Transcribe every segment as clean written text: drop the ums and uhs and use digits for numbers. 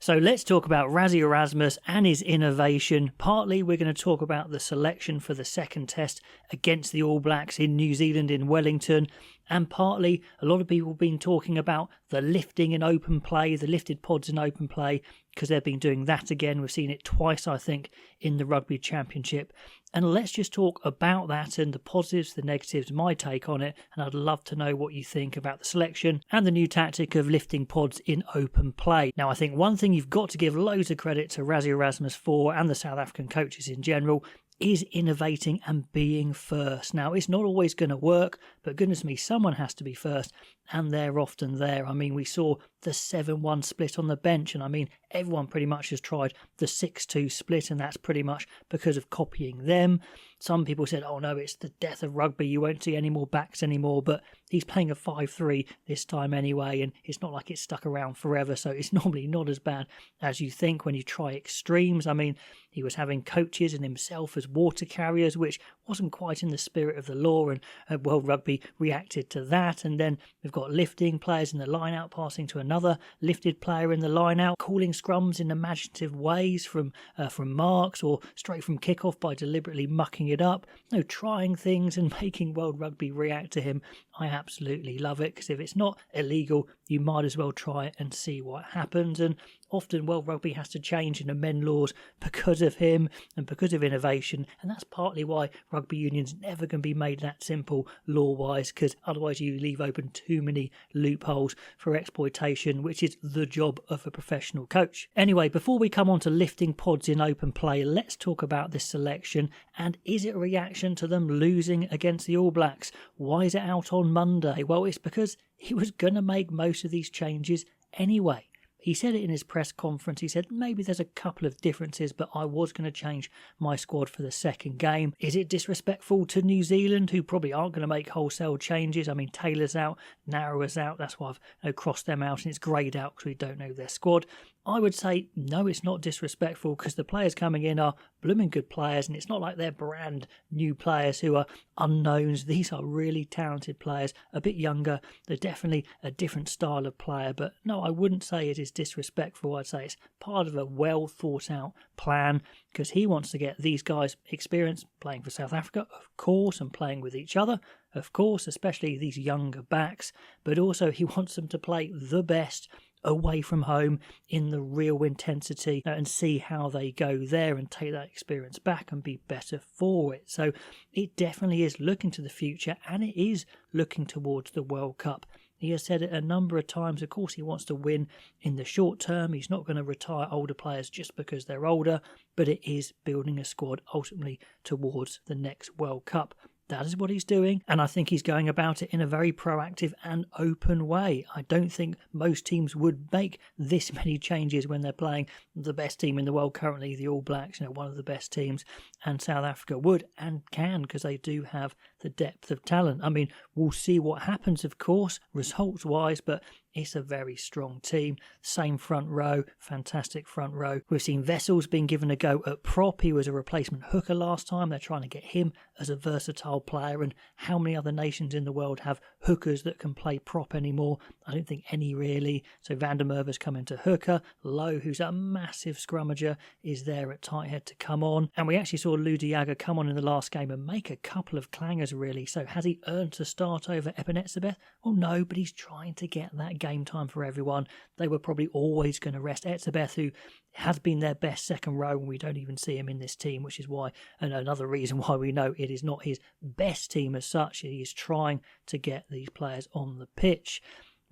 So let's talk about Rassie Erasmus and his innovation. Partly we're going to talk about the selection for the second test against the All Blacks in New Zealand in Wellington. And partly a lot of people have been talking about the lifting in open play, the lifted pods in open play, because they've been doing that again. We've seen it twice, I think, in the Rugby Championship. And let's just talk about that and the positives, the negatives, my take on it. And I'd love to know what you think about the selection and the new tactic of lifting pods in open play. Now, I think one thing you've got to give loads of credit to Rassie Erasmus for, and the South African coaches in general, is innovating and being first. Now, it's not always going to work, but goodness me, someone has to be first, and they're often there. I mean, we saw the 7-1 split on the bench, and I mean, everyone pretty much has tried the 6-2 split, and that's pretty much because of copying them. Some people said, oh no, it's the death of rugby, you won't see any more backs anymore, but he's playing a 5-3 this time anyway, and it's not like it's stuck around forever, so it's normally not as bad as you think when you try extremes. I mean, he was having coaches and himself as water carriers, which wasn't quite in the spirit of the law, and World Rugby reacted to that. And then we've got lifting players in the line-out, passing to another lifted player in the line-out, calling scrums in imaginative ways from marks or straight from kick-off by deliberately mucking it up. No, trying things and making World Rugby react to him. I absolutely love it, because if it's not illegal, you might as well try it and see what happens. And often World Rugby has to change and amend laws because of him and because of innovation, and that's partly why rugby union's never going to be made that simple law-wise, because otherwise you leave open too many loopholes for exploitation, which is the job of a professional coach. Anyway, before we come on to lifting pods in open play, let's talk about this selection, and is it a reaction to them losing against the All Blacks? Why is it out on Monday? Well, it's because he was going to make most of these changes anyway. He said it in his press conference. He said maybe there's a couple of differences, but I was going to change my squad for the second game. Is it disrespectful to New Zealand, who probably aren't going to make wholesale changes? I mean, Taylor's out, Narrower's out. That's why I've crossed them out, and it's greyed out because we don't know their squad. I would say, no, it's not disrespectful, because the players coming in are blooming good players, and it's not like they're brand new players who are unknowns. These are really talented players, a bit younger. They're definitely a different style of player, but no, I wouldn't say it is disrespectful. I'd say it's part of a well thought out plan, because he wants to get these guys experience playing for South Africa, of course, and playing with each other, of course, especially these younger backs, but also he wants them to play the best away from home in the real intensity and see how they go there and take that experience back and be better for it. So it definitely is looking to the future, and it is looking towards the World Cup. He has said it a number of times. Of course, he wants to win in the short term. He's not going to retire older players just because they're older, but it is building a squad ultimately towards the next World Cup. That is what he's doing, and I think he's going about it in a very proactive and open way. I don't think most teams would make this many changes when they're playing the best team in the world currently, the All Blacks, one of the best teams, and South Africa would and can, because they do have the depth of talent. I mean, we'll see what happens, of course, results-wise, but it's a very strong team. Same front row, fantastic front row. We've seen Wessels being given a go at prop. He was a replacement hooker last time. They're trying to get him as a versatile player. And how many other nations in the world have hookers that can play prop anymore? I don't think any really. So Van der Merwe's come into hooker. Lowe, who's a massive scrummager, is there at tight head to come on. And we actually saw Lou Diaga come on in the last game and make a couple of clangers really. So has he earned to start over Ebenezer? Well, no, but he's trying to get that game time for everyone. They were probably always going to rest Etzebeth, who has been their best second row, and we don't even see him in this team, which is why, and another reason why we know it is not his best team as such. He is trying to get these players on the pitch.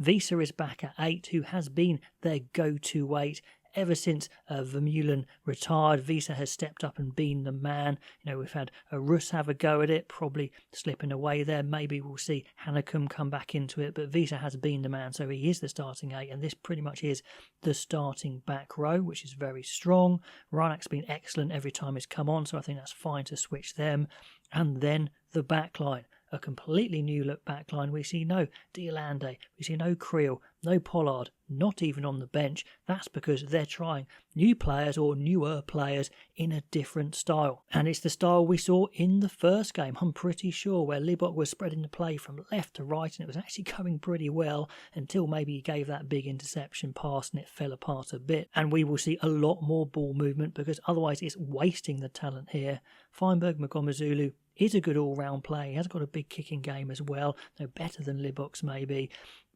Visa is back at 8, who has been their go-to 8 ever since Vermeulen retired. Visa has stepped up and been the man. We've had Rus have a go at it, probably slipping away there. Maybe we'll see Hanekom come back into it, but Visa has been the man, so he is the starting 8, and this pretty much is the starting back row, which is very strong. Reinach's been excellent every time he's come on, so I think that's fine to switch them. And then the back line. a completely new look backline. We see no Diolande, we see no Creel, no Pollard, not even on the bench. That's because they're trying new players or newer players in a different style. And it's the style we saw in the first game, I'm pretty sure, where Libbok was spreading the play from left to right, and it was actually going pretty well until maybe he gave that big interception pass and it fell apart a bit. And we will see a lot more ball movement because otherwise it's wasting the talent here. Feinberg Magomezulu is a good all-round player. He has got a big kicking game as well, no better than Libbok's maybe.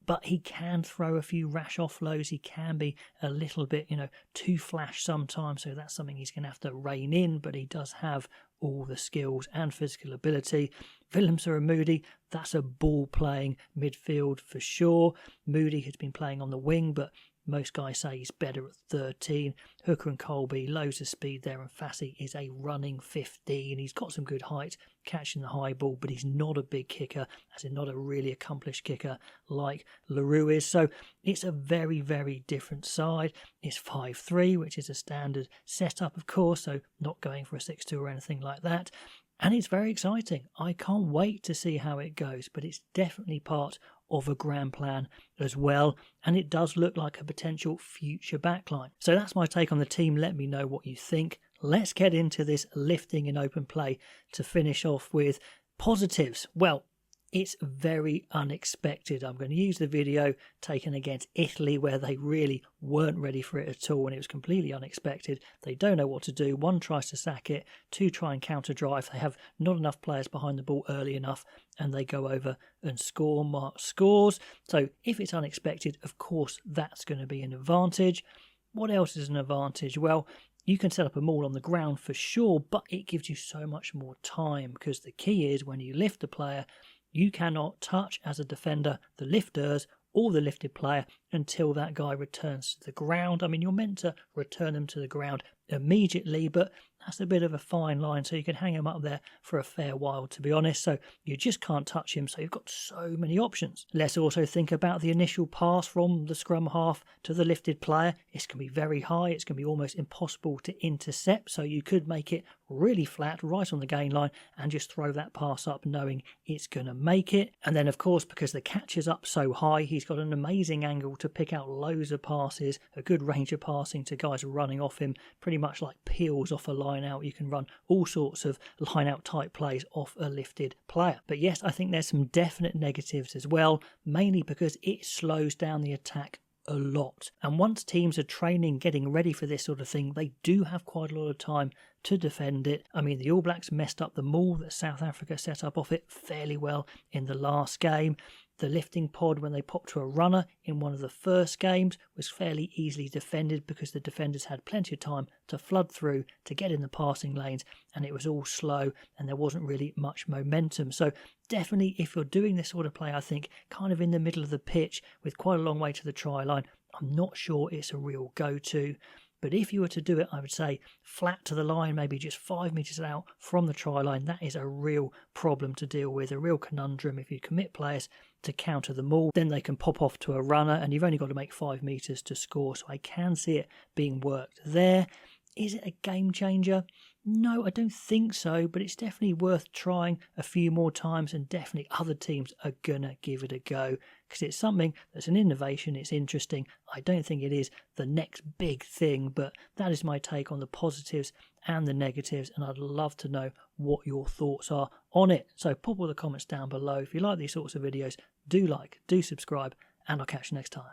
But he can throw a few rash offloads. He can be a little bit, too flash sometimes. So that's something he's going to have to rein in. But he does have all the skills and physical ability. Willemser and Moody, that's a ball-playing midfield for sure. Moody has been playing on the wing, but most guys say he's better at 13. Hooker and Colby, loads of speed there, and Fassi is a running 15. He's got some good height, catching the high ball, but he's not a big kicker, as in not a really accomplished kicker like LaRue is. So it's a very, very different side. It's 5-3, which is a standard setup, of course, so not going for a 6-2 or anything like that. And it's very exciting. I can't wait to see how it goes, but it's definitely part of a grand plan as well, and it does look like a potential future backline. So that's my take on the team. Let me know what you think. Let's get into this lifting in open play to finish off with positives. Well, it's very unexpected. I'm going to use the video taken against Italy where they really weren't ready for it at all and it was completely unexpected. They don't know what to do. One tries to sack it, two try and counter drive. They have not enough players behind the ball early enough and they go over and score. Mark scores. So if it's unexpected, of course, that's going to be an advantage. What else is an advantage? Well, you can set up a maul on the ground for sure, but it gives you so much more time because the key is when you lift a player, you cannot touch as a defender the lifters or the lifted player until that guy returns to the ground. I mean, you're meant to return them to the ground immediately, but that's a bit of a fine line, so you can hang him up there for a fair while, to be honest. So you just can't touch him, so you've got so many options. Let's also think about the initial pass from the scrum half to the lifted player. It's going to be very high. It's going to be almost impossible to intercept, so you could make it really flat right on the gain line and just throw that pass up knowing it's going to make it. And then, of course, because the catch is up so high, he's got an amazing angle to pick out loads of passes, a good range of passing to guys running off him, pretty much like peels off a line out. You can run all sorts of line out type plays off a lifted player. But yes, I think there's some definite negatives as well, mainly because it slows down the attack a lot. And once teams are training, getting ready for this sort of thing, they do have quite a lot of time to defend it. I mean, the All Blacks messed up the maul that South Africa set up off it fairly well in the last game. The lifting pod, when they popped to a runner in one of the first games, was fairly easily defended because the defenders had plenty of time to flood through to get in the passing lanes, and it was all slow and there wasn't really much momentum. So definitely, if you're doing this sort of play, I think kind of in the middle of the pitch with quite a long way to the try line, I'm not sure it's a real go-to. But if you were to do it, I would say flat to the line, maybe just 5 metres out from the try line. That is a real problem to deal with, a real conundrum. If you commit players to counter the maul, then they can pop off to a runner and you've only got to make 5 metres to score. So I can see it being worked there. Is it a game changer? No, I don't think so, but it's definitely worth trying a few more times, and definitely other teams are going to give it a go because it's something that's an innovation. It's interesting. I don't think it is the next big thing, but that is my take on the positives and the negatives, and I'd love to know what your thoughts are on it. So pop all the comments down below. If you like these sorts of videos, do like, do subscribe, and I'll catch you next time.